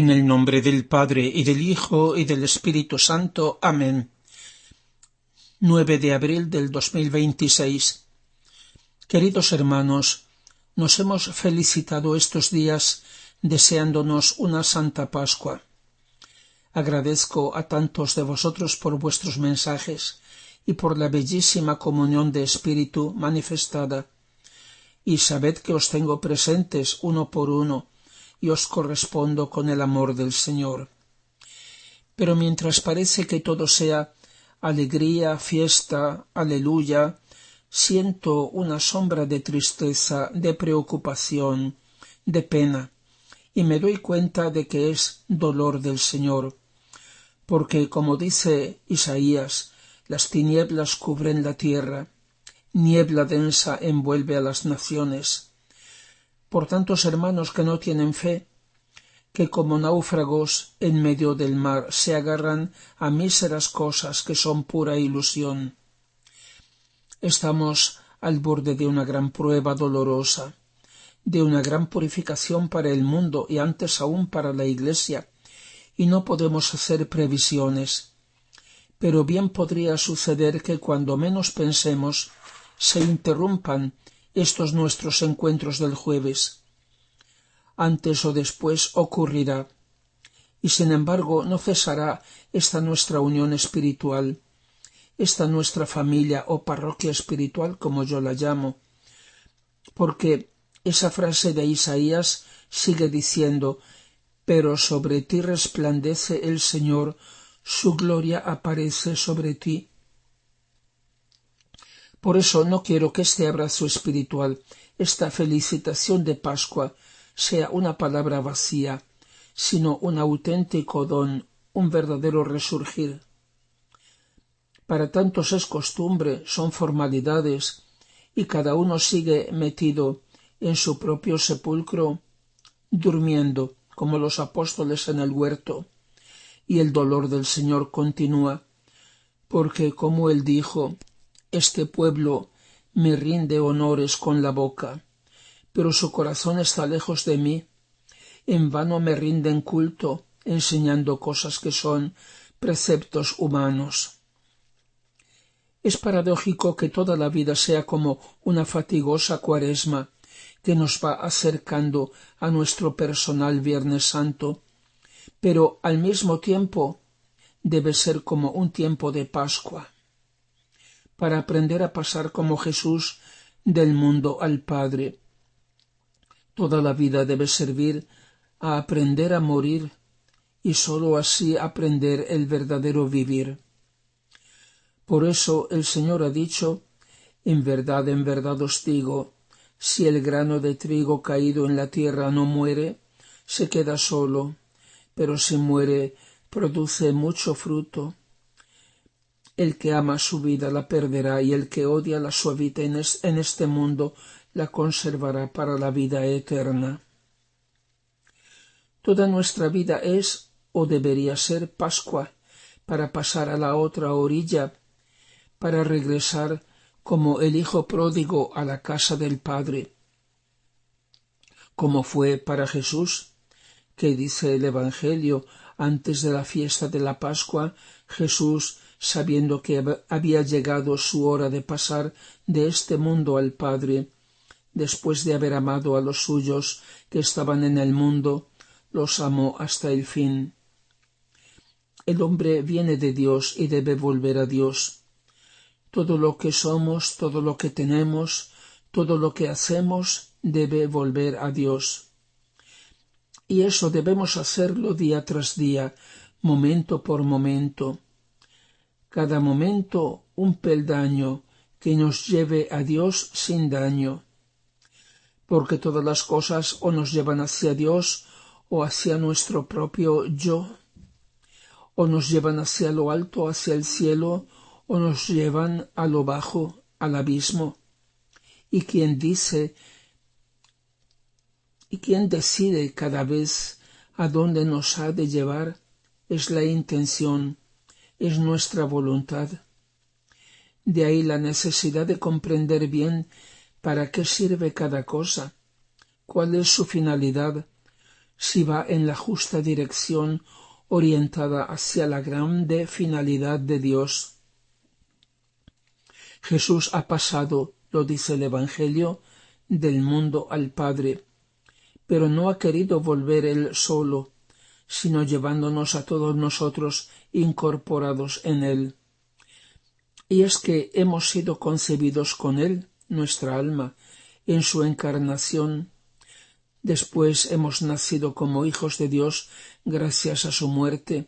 En el nombre del Padre, y del Hijo, y del Espíritu Santo. Amén. 9 de abril del 2026. Queridos hermanos, nos hemos felicitado estos días deseándonos una Santa Pascua. Agradezco a tantos de vosotros por vuestros mensajes y por la bellísima comunión de espíritu manifestada. Y sabed que os tengo presentes uno por uno, y os correspondo con el amor del Señor. Pero mientras parece que todo sea alegría, fiesta, aleluya, siento una sombra de tristeza, de preocupación, de pena, y me doy cuenta de que es dolor del Señor, porque, como dice Isaías, las tinieblas cubren la tierra, niebla densa envuelve a las naciones. Por tantos hermanos que no tienen fe, que como náufragos en medio del mar se agarran a míseras cosas que son pura ilusión. Estamos al borde de una gran prueba dolorosa, de una gran purificación para el mundo y antes aún para la Iglesia, y no podemos hacer previsiones. Pero bien podría suceder que cuando menos pensemos se interrumpan estos nuestros encuentros del jueves. Antes o después ocurrirá, y sin embargo no cesará esta nuestra unión espiritual, esta nuestra familia o parroquia espiritual, como yo la llamo, porque esa frase de Isaías sigue diciendo: pero sobre ti resplandece el Señor, su gloria aparece sobre ti. Por eso no quiero que este abrazo espiritual, esta felicitación de Pascua, sea una palabra vacía, sino un auténtico don, un verdadero resurgir. Para tantos es costumbre, son formalidades, y cada uno sigue metido en su propio sepulcro, durmiendo, como los apóstoles en el huerto, y el dolor del Señor continúa, porque, como él dijo, este pueblo me rinde honores con la boca, pero su corazón está lejos de mí. En vano me rinden culto, enseñando cosas que son preceptos humanos. Es paradójico que toda la vida sea como una fatigosa cuaresma que nos va acercando a nuestro personal Viernes Santo, pero al mismo tiempo debe ser como un tiempo de Pascua, para aprender a pasar como Jesús del mundo al Padre. Toda la vida debe servir a aprender a morir y sólo así aprender el verdadero vivir. Por eso el Señor ha dicho: en verdad os digo, si el grano de trigo caído en la tierra no muere, se queda solo, pero si muere, produce mucho fruto. El que ama su vida la perderá, y el que odia la suavita en este mundo la conservará para la vida eterna. Toda nuestra vida es, o debería ser, Pascua, para pasar a la otra orilla, para regresar como el hijo pródigo a la casa del Padre, como fue para Jesús, que dice el Evangelio: antes de la fiesta de la Pascua, Jesús, sabiendo que había llegado su hora de pasar de este mundo al Padre, después de haber amado a los suyos que estaban en el mundo, los amó hasta el fin. El hombre viene de Dios y debe volver a Dios. Todo lo que somos, todo lo que tenemos, todo lo que hacemos debe volver a Dios. Y eso debemos hacerlo día tras día, momento por momento. Cada momento un peldaño que nos lleve a Dios sin daño. Porque todas las cosas o nos llevan hacia Dios o hacia nuestro propio yo, o nos llevan hacia lo alto, hacia el cielo, o nos llevan a lo bajo, al abismo. Y quien decide cada vez a dónde nos ha de llevar es la intención, es nuestra voluntad. De ahí la necesidad de comprender bien para qué sirve cada cosa, cuál es su finalidad, si va en la justa dirección orientada hacia la grande finalidad de Dios. Jesús ha pasado, lo dice el Evangelio, del mundo al Padre, pero no ha querido volver él solo, sino llevándonos a todos nosotros incorporados en él. Y es que hemos sido concebidos con él, nuestra alma, en su encarnación. Después hemos nacido como hijos de Dios gracias a su muerte,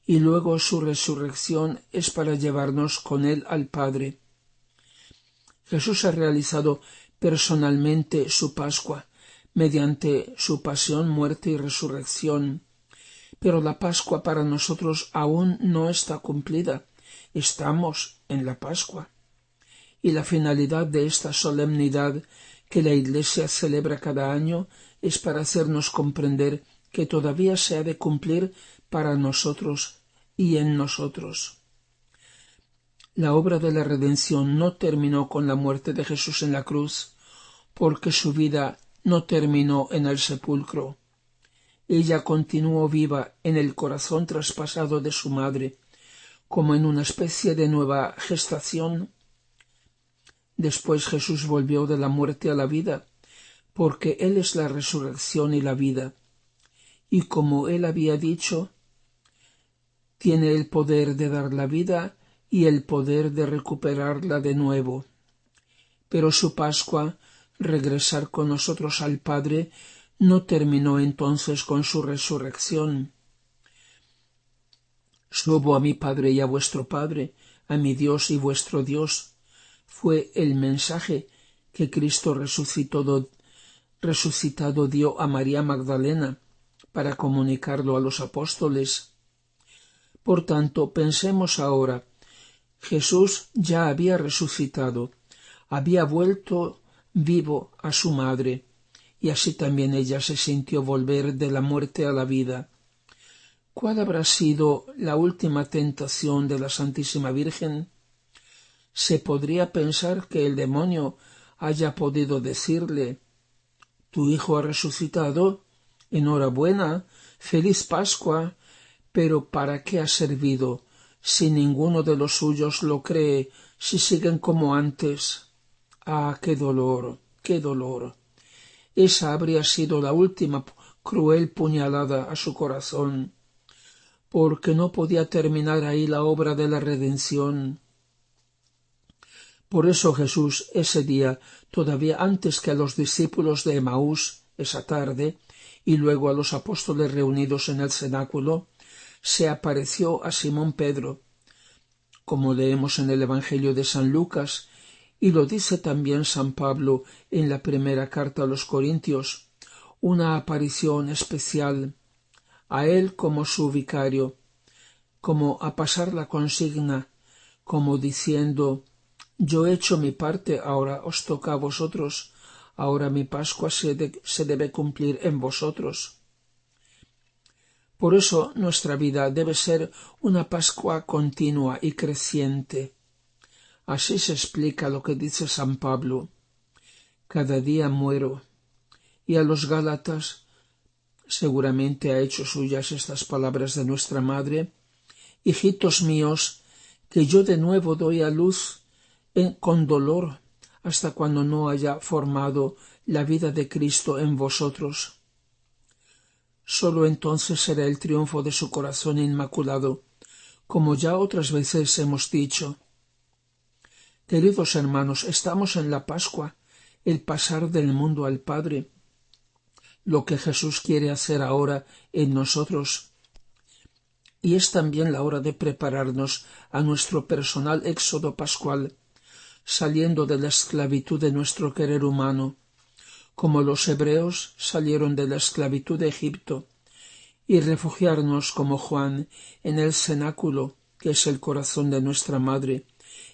y luego su resurrección es para llevarnos con él al Padre. Jesús ha realizado personalmente su Pascua, mediante su pasión, muerte y resurrección. Pero la Pascua para nosotros aún no está cumplida. Estamos en la Pascua. Y la finalidad de esta solemnidad que la Iglesia celebra cada año es para hacernos comprender que todavía se ha de cumplir para nosotros y en nosotros. La obra de la redención no terminó con la muerte de Jesús en la cruz, porque su vida no terminó en el sepulcro. Ella continuó viva en el corazón traspasado de su madre, como en una especie de nueva gestación. Después Jesús volvió de la muerte a la vida, porque Él es la resurrección y la vida. Y como Él había dicho, tiene el poder de dar la vida y el poder de recuperarla de nuevo. Pero su Pascua, regresar con nosotros al Padre, no terminó entonces con su resurrección. Subo a mi Padre y a vuestro Padre, a mi Dios y vuestro Dios, fue el mensaje que Cristo resucitado dio a María Magdalena para comunicarlo a los apóstoles. Por tanto, pensemos ahora, Jesús ya había resucitado, había vuelto vivo a su madre, y así también ella se sintió volver de la muerte a la vida. ¿Cuál habrá sido la última tentación de la Santísima Virgen? Se podría pensar que el demonio haya podido decirle: «Tu hijo ha resucitado, enhorabuena, feliz Pascua», pero ¿para qué ha servido si ninguno de los suyos lo cree, si siguen como antes? ¡Ah, qué dolor, qué dolor! Esa habría sido la última cruel puñalada a su corazón, porque no podía terminar ahí la obra de la redención. Por eso Jesús ese día, todavía antes que a los discípulos de Emaús esa tarde, y luego a los apóstoles reunidos en el cenáculo, se apareció a Simón Pedro, como leemos en el Evangelio de San Lucas, y lo dice también San Pablo en la primera carta a los Corintios, una aparición especial, a él como su vicario, como a pasar la consigna, como diciendo: «Yo he hecho mi parte, ahora os toca a vosotros, ahora mi Pascua se debe cumplir en vosotros». Por eso nuestra vida debe ser una Pascua continua y creciente. Así se explica lo que dice San Pablo: «Cada día muero». Y a los Gálatas seguramente ha hecho suyas estas palabras de nuestra Madre: «Hijitos míos, que yo de nuevo doy a luz con dolor hasta cuando no haya formado la vida de Cristo en vosotros». Sólo entonces será el triunfo de su corazón inmaculado, como ya otras veces hemos dicho. Queridos hermanos, estamos en la Pascua, el pasar del mundo al Padre, lo que Jesús quiere hacer ahora en nosotros. Y es también la hora de prepararnos a nuestro personal éxodo pascual, saliendo de la esclavitud de nuestro querer humano, como los hebreos salieron de la esclavitud de Egipto, y refugiarnos como Juan en el cenáculo, que es el corazón de nuestra Madre,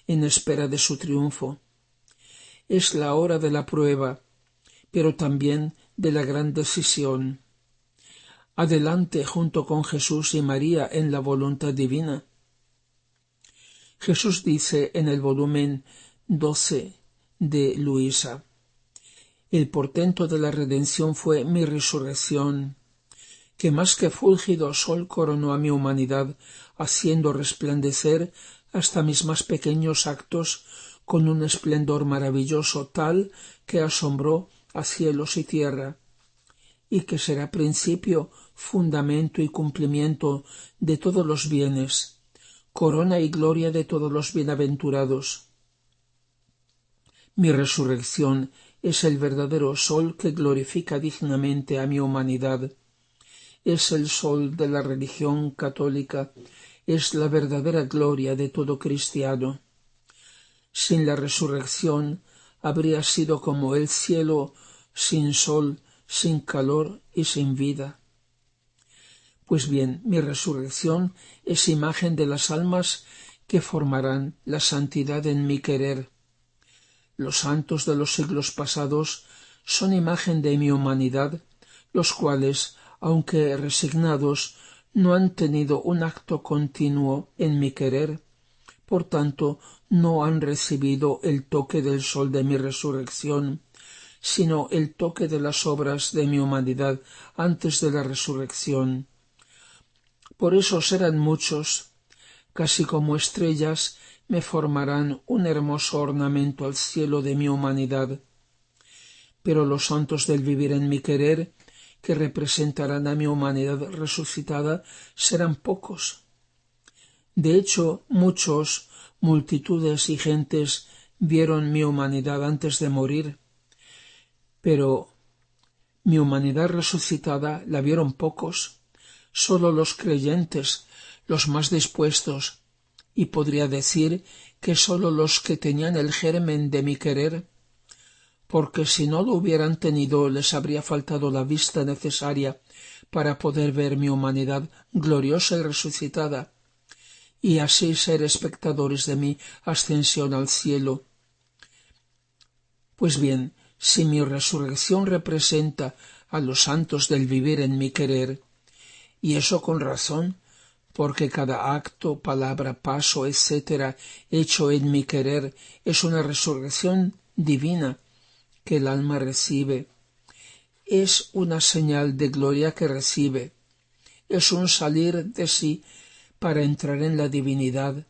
en espera de su triunfo. Es la hora de la prueba, pero también de la gran decisión. Adelante junto con Jesús y María en la voluntad divina. Jesús dice en el volumen 12 de Luisa: «El portento de la redención fue mi resurrección». que más que fúlgido sol coronó a mi humanidad, haciendo resplandecer hasta mis más pequeños actos con un esplendor maravilloso tal que asombró a cielos y tierra, y que será principio, fundamento y cumplimiento de todos los bienes, corona y gloria de todos los bienaventurados. Mi resurrección es el verdadero sol que glorifica dignamente a mi humanidad. Es el sol de la religión católica, es la verdadera gloria de todo cristiano. Sin la resurrección habría sido como el cielo sin sol, sin calor y sin vida. Pues bien, mi resurrección es imagen de las almas que formarán la santidad en mi querer. Los santos de los siglos pasados son imagen de mi humanidad, los cuales, aunque resignados, no han tenido un acto continuo en mi querer, por tanto no han recibido el toque del sol de mi resurrección, sino el toque de las obras de mi humanidad antes de la resurrección. Por eso serán muchos, casi como estrellas, me formarán un hermoso ornamento al cielo de mi humanidad. Pero los santos del vivir en mi querer, que representarán a mi humanidad resucitada, serán pocos. De hecho, multitudes y gentes vieron mi humanidad antes de morir, pero mi humanidad resucitada la vieron pocos, sólo los creyentes, los más dispuestos, y podría decir que sólo los que tenían el germen de mi querer, porque si no lo hubieran tenido les habría faltado la vista necesaria para poder ver mi humanidad gloriosa y resucitada, y así ser espectadores de mi ascensión al cielo. Pues bien, si mi resurrección representa a los santos del vivir en mi querer, y eso con razón, porque cada acto, palabra, paso, etc., hecho en mi querer es una resurrección divina que el alma recibe, es una señal de gloria que recibe, es un salir de sí para entrar en la divinidad,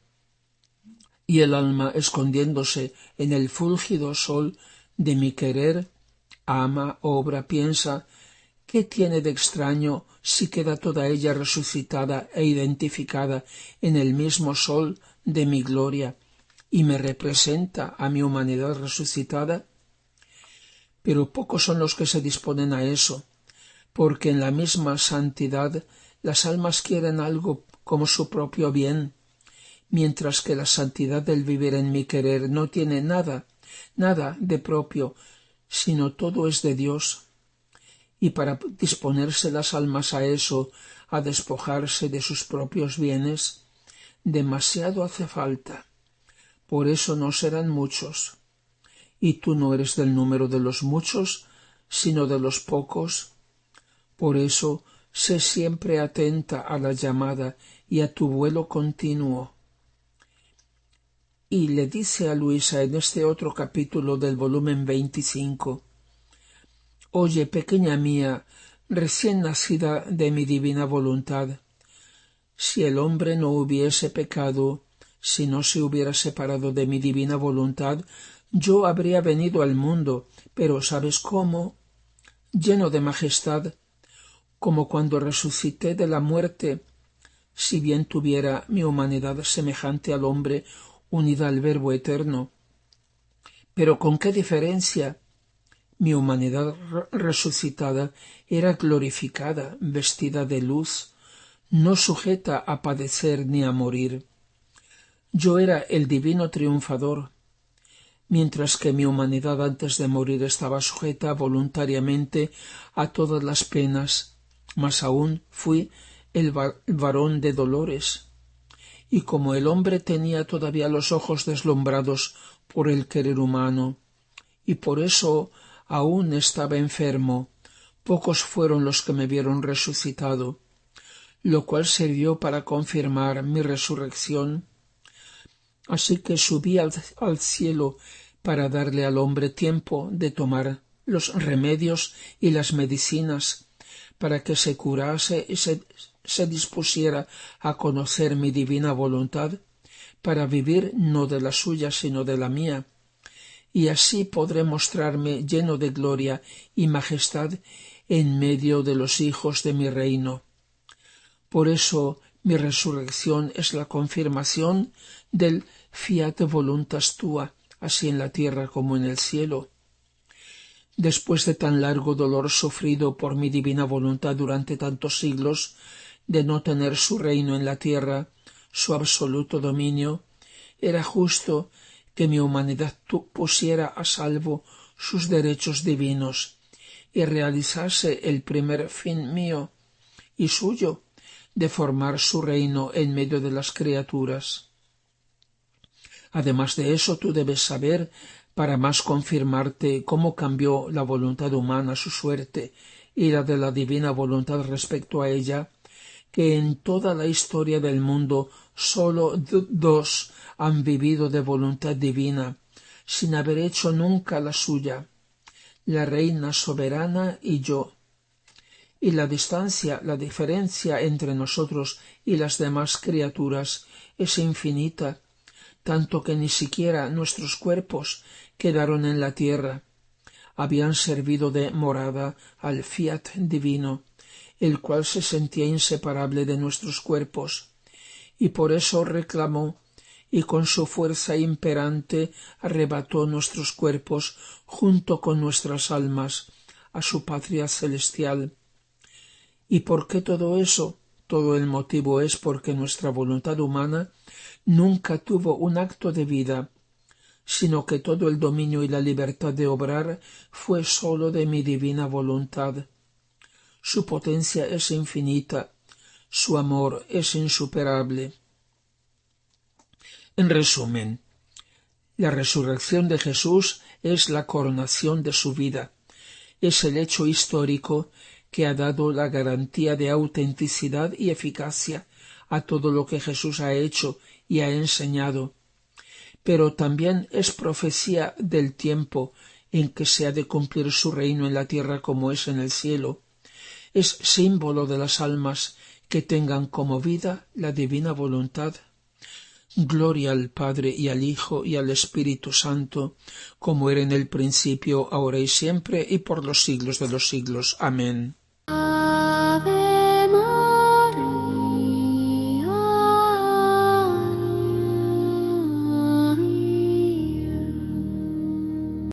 y el alma, escondiéndose en el fúlgido sol de mi querer, ama, obra, piensa. ¿Qué tiene de extraño si queda toda ella resucitada e identificada en el mismo sol de mi gloria y me representa a mi humanidad resucitada? Pero pocos son los que se disponen a eso, porque en la misma santidad las almas quieren algo como su propio bien, mientras que la santidad del vivir en mi querer no tiene nada de propio, sino todo es de Dios. Y para disponerse las almas a eso, a despojarse de sus propios bienes, demasiado hace falta. Por eso no serán muchos. Y tú no eres del número de los muchos, sino de los pocos. Por eso sé siempre atenta a la llamada y a tu vuelo continuo. Y le dice a Luisa en este otro capítulo del volumen 25, «Oye, pequeña mía, recién nacida de mi divina voluntad, si el hombre no hubiese pecado, si no se hubiera separado de mi divina voluntad, yo habría venido al mundo, pero ¿sabes cómo? Lleno de majestad, como cuando resucité de la muerte, si bien tuviera mi humanidad semejante al hombre, unida al Verbo eterno. Pero ¿con qué diferencia? Mi humanidad resucitada era glorificada, vestida de luz, no sujeta a padecer ni a morir. Yo era el divino triunfador, mientras que mi humanidad antes de morir estaba sujeta voluntariamente a todas las penas, más aún fui el varón de dolores. Y como el hombre tenía todavía los ojos deslumbrados por el querer humano, y por eso aún estaba enfermo, pocos fueron los que me vieron resucitado, lo cual sirvió para confirmar mi resurrección. Así que subí al cielo para darle al hombre tiempo de tomar los remedios y las medicinas, para que se curase y se dispusiera a conocer mi divina voluntad, para vivir no de la suya sino de la mía, y así podré mostrarme lleno de gloria y majestad en medio de los hijos de mi reino. Por eso mi resurrección es la confirmación del fiat voluntas tua, así en la tierra como en el cielo. Después de tan largo dolor sufrido por mi divina voluntad durante tantos siglos, de no tener su reino en la tierra, su absoluto dominio, era justo que mi humanidad pusiera a salvo sus derechos divinos y realizase el primer fin mío y suyo de formar su reino en medio de las criaturas. Además de eso, tú debes saber, para más confirmarte cómo cambió la voluntad humana su suerte y la de la divina voluntad respecto a ella, que en toda la historia del mundo sólo dos han vivido de voluntad divina, sin haber hecho nunca la suya, la reina soberana y yo. Y la diferencia entre nosotros y las demás criaturas es infinita, tanto que ni siquiera nuestros cuerpos quedaron en la tierra. Habían servido de morada al fiat divino, el cual se sentía inseparable de nuestros cuerpos, y por eso reclamó y con su fuerza imperante arrebató nuestros cuerpos junto con nuestras almas a su patria celestial. ¿Y por qué todo eso? Todo el motivo es porque nuestra voluntad humana nunca tuvo un acto de vida, sino que todo el dominio y la libertad de obrar fue sólo de mi divina voluntad. Su potencia es infinita, su amor es insuperable. En resumen, la resurrección de Jesús es la coronación de su vida, es el hecho histórico que ha dado la garantía de autenticidad y eficacia a todo lo que Jesús ha hecho y ha enseñado, pero también es profecía del tiempo en que se ha de cumplir su reino en la tierra como es en el cielo. Es símbolo de las almas que tengan como vida la divina voluntad. Gloria al Padre y al Hijo y al Espíritu Santo, como era en el principio, ahora y siempre, y por los siglos de los siglos. Amén.